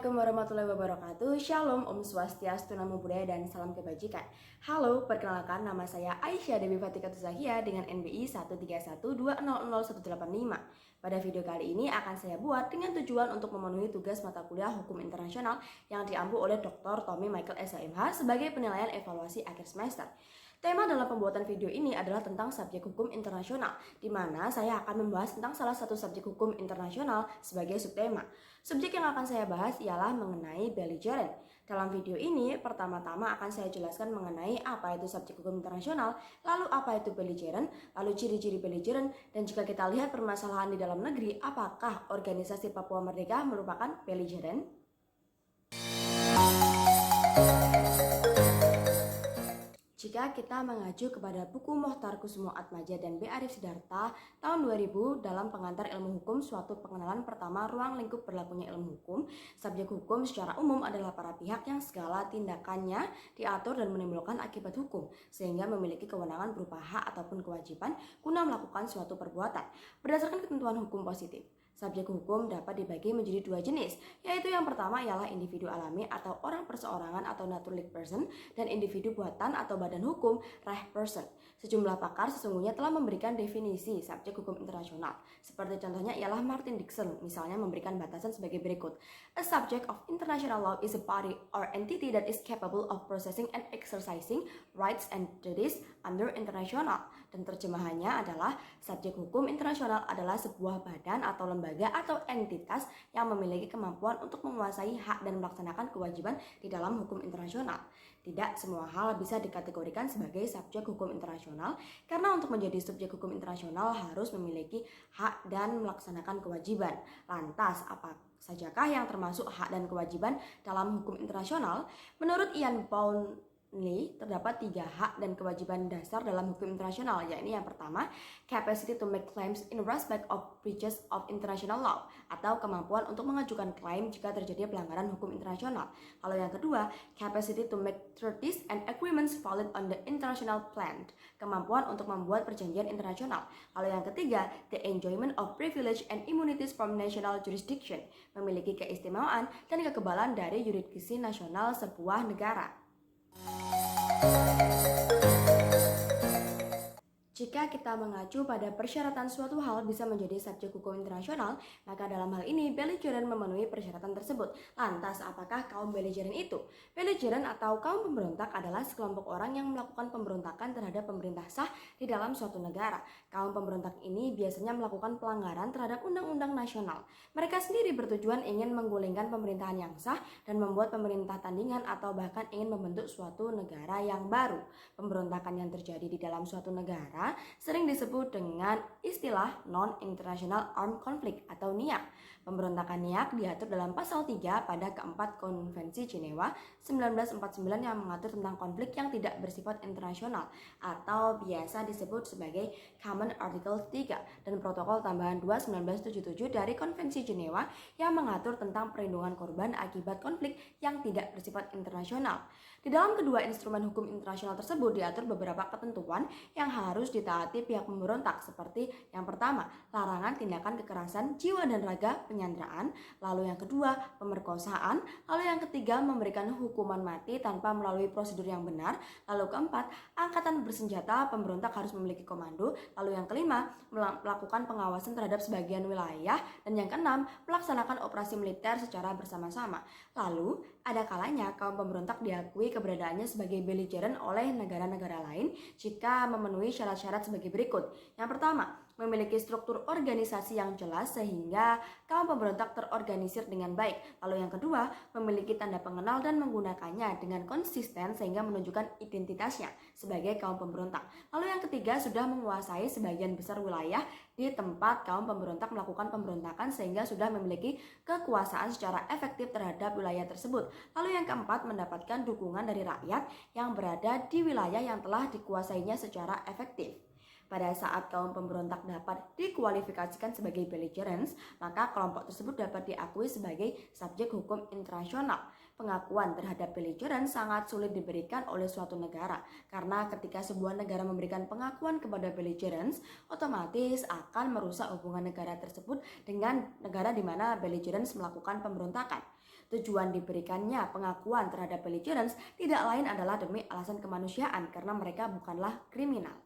Assalamualaikum warahmatullahi wabarakatuh. Shalom, Om Swastiastu, Namo Buddhaya, dan salam kebajikan. Halo, perkenalkan nama saya Aisyah Dewi Fatika Tuzahia dengan NBI 131200185. Pada video kali ini akan saya buat dengan tujuan untuk memenuhi tugas mata kuliah Hukum Internasional yang diampu oleh Dr. Tommy Michael SHMH sebagai penilaian evaluasi akhir semester. Tema dalam pembuatan video ini adalah tentang subjek hukum internasional, di mana saya akan membahas tentang salah satu subjek hukum internasional sebagai subtema. Subjek yang akan saya bahas ialah mengenai belligerent. Dalam video ini, pertama-tama akan saya jelaskan mengenai apa itu subjek hukum internasional, lalu apa itu belligerent, lalu ciri-ciri belligerent, dan jika kita lihat permasalahan di dalam negeri, apakah organisasi Papua Merdeka merupakan belligerent? Jika kita mengacu kepada buku Mohtar Kusumo Atmaja dan B. Arif Sidarta tahun 2000 dalam pengantar ilmu hukum suatu pengenalan pertama ruang lingkup berlakunya ilmu hukum, subjek hukum secara umum adalah para pihak yang segala tindakannya diatur dan menimbulkan akibat hukum, sehingga memiliki kewenangan berupa hak ataupun kewajiban guna melakukan suatu perbuatan berdasarkan ketentuan hukum positif. Subjek hukum dapat dibagi menjadi dua jenis, yaitu yang pertama ialah individu alami atau orang perseorangan atau naturalistic person, dan individu buatan atau badan hukum reh person. Sejumlah pakar sesungguhnya telah memberikan definisi subjek hukum internasional. Seperti contohnya ialah Martin Dixon, misalnya memberikan batasan sebagai berikut. A subject of international law is a body or entity that is capable of processing and exercising rights and duties under international. Dan terjemahannya adalah subjek hukum internasional adalah sebuah badan atau lembaga atau entitas yang memiliki kemampuan untuk menguasai hak dan melaksanakan kewajiban di dalam hukum internasional. Tidak semua hal bisa dikategorikan sebagai subjek hukum internasional, karena untuk menjadi subjek hukum internasional harus memiliki hak dan melaksanakan kewajiban. Lantas, apa sajakah yang termasuk hak dan kewajiban dalam hukum internasional? Menurut Ian Brownlee, terdapat 3 hak dan kewajiban dasar dalam hukum internasional, yakni yang pertama, capacity to make claims in respect of breaches of international law, atau kemampuan untuk mengajukan klaim jika terjadi pelanggaran hukum internasional. Kalau yang kedua, capacity to make treaties and agreements valid on the international plan, kemampuan untuk membuat perjanjian internasional. Kalau yang ketiga, the enjoyment of privilege and immunities from national jurisdiction, memiliki keistimewaan dan kekebalan dari yurisdiksi nasional sebuah negara. Jika kita mengacu pada persyaratan suatu hal bisa menjadi subjek hukum internasional, maka dalam hal ini belligerent memenuhi persyaratan tersebut. Lantas, apakah kaum belligerent itu? Belligerent atau kaum pemberontak adalah sekelompok orang yang melakukan pemberontakan terhadap pemerintah sah di dalam suatu negara. Kaum pemberontak ini biasanya melakukan pelanggaran terhadap undang-undang nasional. Mereka sendiri bertujuan ingin menggulingkan pemerintahan yang sah dan membuat pemerintah tandingan atau bahkan ingin membentuk suatu negara yang baru. Pemberontakan yang terjadi di dalam suatu negara sering disebut dengan istilah Non-International Armed Conflict atau NIAC. Pemberontakan NIAC diatur dalam pasal 3 pada keempat Konvensi Jenewa 1949 yang mengatur tentang konflik yang tidak bersifat internasional atau biasa disebut sebagai Common Article 3, dan protokol tambahan 2 1977 dari Konvensi Jenewa yang mengatur tentang perlindungan korban akibat konflik yang tidak bersifat internasional. Di dalam kedua instrumen hukum internasional tersebut diatur beberapa ketentuan yang harus ditaati pihak pemberontak, seperti yang pertama, larangan tindakan kekerasan jiwa dan raga, penyanderaan, lalu yang kedua, pemerkosaan, lalu yang ketiga, memberikan hukuman mati tanpa melalui prosedur yang benar, lalu keempat, angkatan bersenjata pemberontak harus memiliki komando, lalu yang kelima, melakukan pengawasan terhadap sebagian wilayah, dan yang keenam, melaksanakan operasi militer secara bersama-sama. Lalu, ada kalanya kaum pemberontak diakui keberadaannya sebagai belligerent oleh negara-negara lain jika memenuhi syarat-syarat sebagai berikut. Yang pertama, memiliki struktur organisasi yang jelas sehingga kaum pemberontak terorganisir dengan baik. Lalu yang kedua, memiliki tanda pengenal dan menggunakannya dengan konsisten sehingga menunjukkan identitasnya sebagai kaum pemberontak. Lalu yang ketiga, sudah menguasai sebagian besar wilayah di tempat kaum pemberontak melakukan pemberontakan sehingga sudah memiliki kekuasaan secara efektif terhadap wilayah tersebut. Lalu yang keempat, mendapatkan dukungan dari rakyat yang berada di wilayah yang telah dikuasainya secara efektif. Pada saat kaum pemberontak dapat dikualifikasikan sebagai belligerents, maka kelompok tersebut dapat diakui sebagai subjek hukum internasional. pengakuan terhadap belligerent sangat sulit diberikan oleh suatu negara, karena ketika sebuah negara memberikan pengakuan kepada belligerents, otomatis akan merusak hubungan negara tersebut dengan negara di mana belligerents melakukan pemberontakan. Tujuan diberikannya pengakuan terhadap belligerents tidak lain adalah demi alasan kemanusiaan, karena mereka bukanlah kriminal.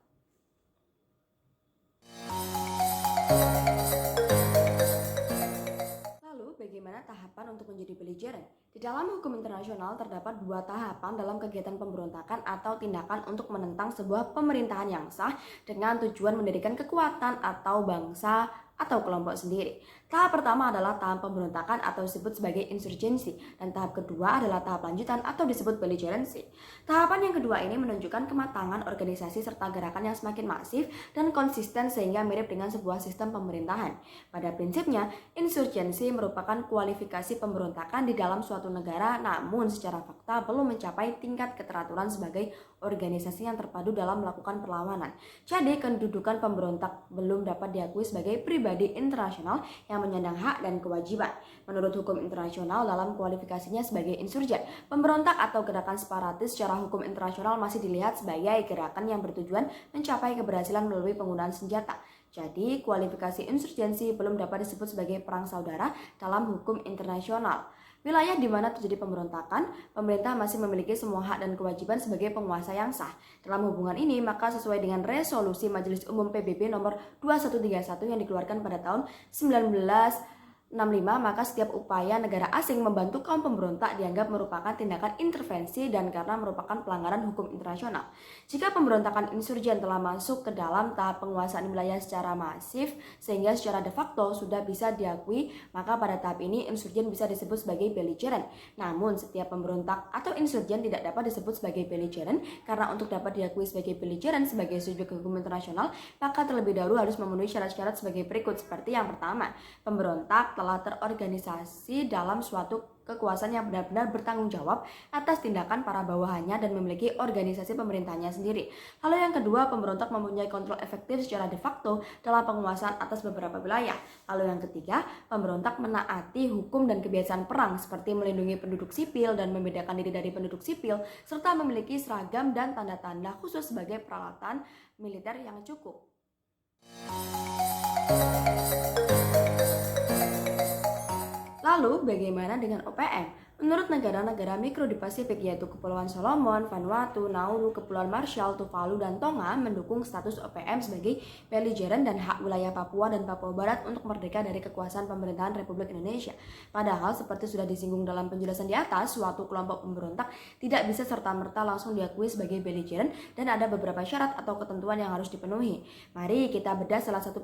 Bagaimana tahapan untuk menjadi belligerent? Di dalam hukum internasional terdapat dua tahapan dalam kegiatan pemberontakan atau tindakan untuk menentang sebuah pemerintahan yang sah dengan tujuan mendirikan kekuatan atau bangsa atau kelompok sendiri. Tahap pertama adalah tahap pemberontakan atau disebut sebagai insurgensi, dan tahap kedua adalah tahap lanjutan atau disebut belligerency. Tahapan yang kedua ini menunjukkan kematangan organisasi serta gerakan yang semakin masif dan konsisten sehingga mirip dengan sebuah sistem pemerintahan. Pada prinsipnya, insurgensi merupakan kualifikasi pemberontakan di dalam suatu negara, namun secara fakta belum mencapai tingkat keteraturan sebagai organisasi yang terpadu dalam melakukan perlawanan. Jadi, kedudukan pemberontak belum dapat diakui sebagai pribadi internasional yang menyandang hak dan kewajiban. Menurut hukum internasional dalam kualifikasinya sebagai insurgen, pemberontak atau gerakan separatis secara hukum internasional masih dilihat sebagai gerakan yang bertujuan mencapai keberhasilan melalui penggunaan senjata. Jadi, kualifikasi insurgensi belum dapat disebut sebagai perang saudara dalam hukum internasional. Wilayah di mana terjadi pemberontakan, pemerintah masih memiliki semua hak dan kewajiban sebagai penguasa yang sah. Dalam hubungan ini, maka sesuai dengan resolusi Majelis Umum PBB nomor 2131 yang dikeluarkan pada tahun 1965, maka setiap upaya negara asing membantu kaum pemberontak dianggap merupakan tindakan intervensi dan karena merupakan pelanggaran hukum internasional. Jika pemberontakan insurgen telah masuk ke dalam tahap penguasaan wilayah secara masif sehingga secara de facto sudah bisa diakui, maka pada tahap ini insurgen bisa disebut sebagai belligerent. Namun setiap pemberontak atau insurgen tidak dapat disebut sebagai belligerent karena untuk dapat diakui sebagai belligerent sebagai subjek hukum internasional, maka terlebih dahulu harus memenuhi syarat-syarat sebagai berikut. Seperti yang pertama, pemberontak telah terorganisasi dalam suatu kekuasaan yang benar-benar bertanggung jawab atas tindakan para bawahannya dan memiliki organisasi pemerintahnya sendiri. Lalu yang kedua, pemberontak mempunyai kontrol efektif secara de facto dalam penguasaan atas beberapa wilayah. Lalu yang ketiga, pemberontak menaati hukum dan kebiasaan perang seperti melindungi penduduk sipil dan membedakan diri dari penduduk sipil, serta memiliki seragam dan tanda-tanda khusus sebagai peralatan militer yang cukup. Lalu, bagaimana dengan OPM? Menurut negara-negara mikro di Pasifik yaitu Kepulauan Solomon, Vanuatu, Nauru, Kepulauan Marshall, Tuvalu, dan Tonga mendukung status OPM sebagai belligerent dan hak wilayah Papua dan Papua Barat untuk merdeka dari kekuasaan pemerintahan Republik Indonesia. Padahal seperti sudah disinggung dalam penjelasan di atas, suatu kelompok pemberontak tidak bisa serta-merta langsung diakui sebagai belligerent dan ada beberapa syarat atau ketentuan yang harus dipenuhi. Mari kita bedah salah satu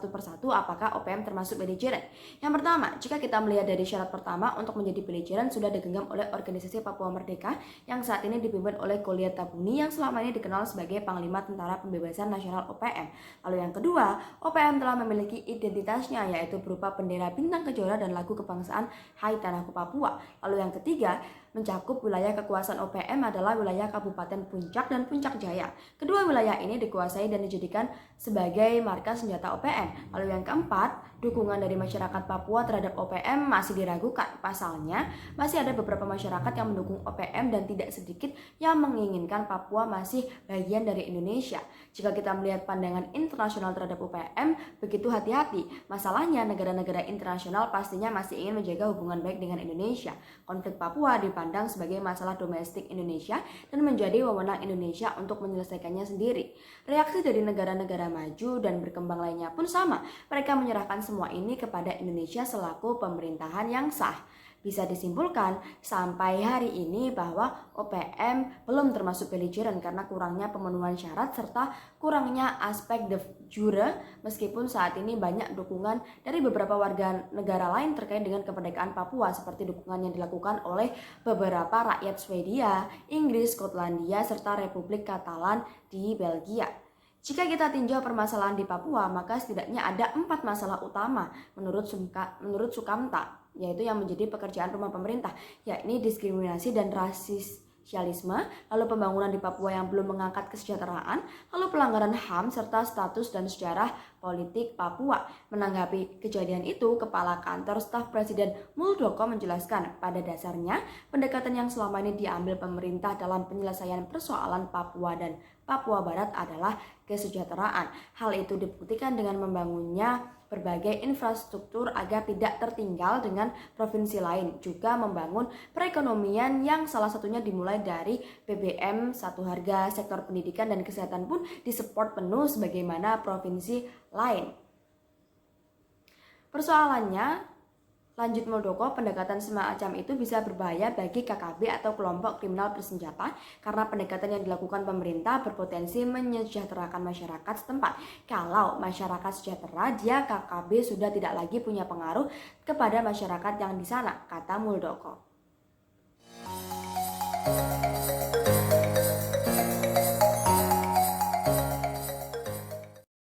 persatu apakah OPM termasuk belligerent. Yang pertama, jika kita melihat dari syarat pertama, untuk menjadi belligerent sudah digenggam oleh organisasi Papua Merdeka yang saat ini dipimpin oleh Goliat Tabuni yang selama ini dikenal sebagai Panglima Tentara Pembebasan Nasional OPM. Lalu yang kedua, OPM telah memiliki identitasnya yaitu berupa bendera bintang kejora dan lagu kebangsaan Hai Tanahku Papua. Lalu yang ketiga, mencakup wilayah kekuasaan OPM adalah wilayah Kabupaten Puncak dan Puncak Jaya. Kedua wilayah ini dikuasai dan dijadikan sebagai markas senjata OPM. Lalu yang keempat, dukungan dari masyarakat Papua terhadap OPM masih diragukan. Pasalnya, masih ada beberapa masyarakat yang mendukung OPM dan tidak sedikit yang menginginkan Papua masih bagian dari Indonesia. Jika kita melihat pandangan internasional terhadap OPM, begitu hati-hati. Masalahnya, negara-negara internasional pastinya masih ingin menjaga hubungan baik dengan Indonesia. Konflik Papua dipandang sebagai masalah domestik Indonesia dan menjadi wewenang Indonesia untuk menyelesaikannya sendiri. Reaksi dari negara-negara maju dan berkembang lainnya pun sama. Mereka menyerahkan semua ini kepada Indonesia selaku pemerintahan yang sah. Bisa disimpulkan sampai hari ini bahwa OPM belum termasuk belligerent karena kurangnya pemenuhan syarat serta kurangnya aspek de jure, meskipun saat ini banyak dukungan dari beberapa warga negara lain terkait dengan kemerdekaan Papua seperti dukungan yang dilakukan oleh beberapa rakyat Swedia, Inggris, Skotlandia, serta Republik Katalan di Belgia. Jika kita tinjau permasalahan di Papua, maka setidaknya ada 4 masalah utama menurut Sukamta, yaitu yang menjadi pekerjaan rumah pemerintah, yakni diskriminasi dan rasialisme, lalu pembangunan di Papua yang belum mengangkat kesejahteraan, lalu pelanggaran HAM serta status dan sejarah politik Papua. Menanggapi kejadian itu, Kepala Kantor Staf Presiden Muldoko menjelaskan pada dasarnya pendekatan yang selama ini diambil pemerintah dalam penyelesaian persoalan Papua dan Papua Barat adalah kesejahteraan. Hal itu dibuktikan dengan membangunnya berbagai infrastruktur agar tidak tertinggal dengan provinsi lain, juga membangun perekonomian yang salah satunya dimulai dari BBM satu harga, sektor pendidikan dan kesehatan pun disupport penuh sebagaimana provinsi lain. Persoalannya, lanjut Muldoko, pendekatan semacam itu bisa berbahaya bagi KKB atau kelompok kriminal bersenjata karena pendekatan yang dilakukan pemerintah berpotensi menyejahterakan masyarakat setempat. Kalau masyarakat sejahtera, dia KKB sudah tidak lagi punya pengaruh kepada masyarakat yang di sana, kata Muldoko.